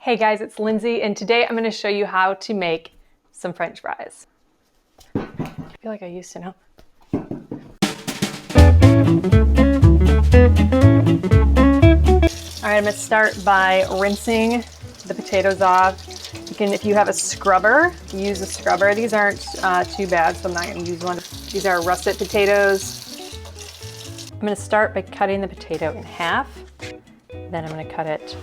Hey guys, it's Lindsay, and today I'm going to show you how to make some French fries. I feel like I used to know. All right, I'm going to start by rinsing the potatoes off. You can, if you have a scrubber, use a scrubber. These aren't too bad, so I'm not going to use one. These are russet potatoes. I'm going to start by cutting the potato in half. Then I'm going to cut it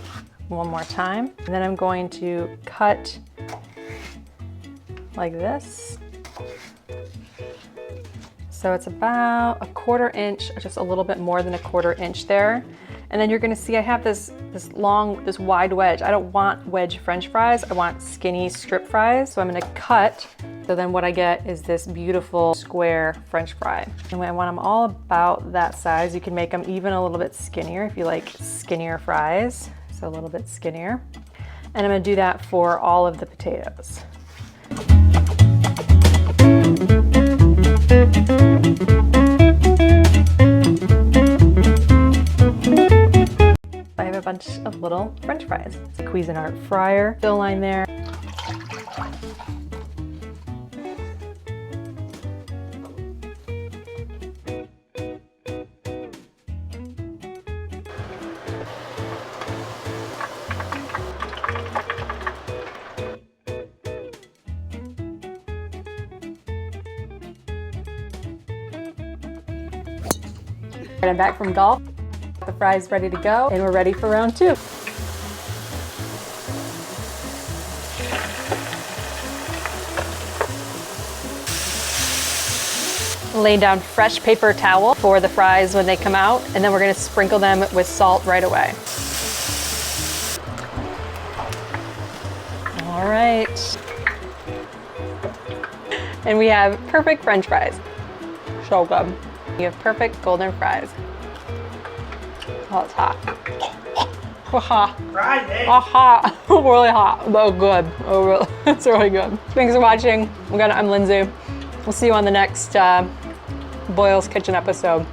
one more time. And then I'm going to cut like this. So it's about a 1/4 inch, just a little bit more than a 1/4 inch there. And then you're gonna see I have this wide wedge. I don't want wedge French fries, I want skinny strip fries. So I'm gonna cut, so then what I get is this beautiful square French fry. And I want them all about that size. You can make them even a little bit skinnier if you like skinnier fries. So a little bit skinnier. And I'm gonna do that for all of the potatoes. I have a bunch of little French fries. It's a Cuisinart fryer, fill line there. I'm back from golf. The fries ready to go, and we're ready for round 2. Lay down fresh paper towel for the fries when they come out, and then we're going to sprinkle them with salt right away. All right. And we have perfect French fries. So good. You have perfect golden fries. Oh, it's hot. Friday. Hot. Really hot, but good. Oh, really. It's really good. Thanks for watching. I'm Lindsay. We'll see you on the next Boyle's Kitchen episode.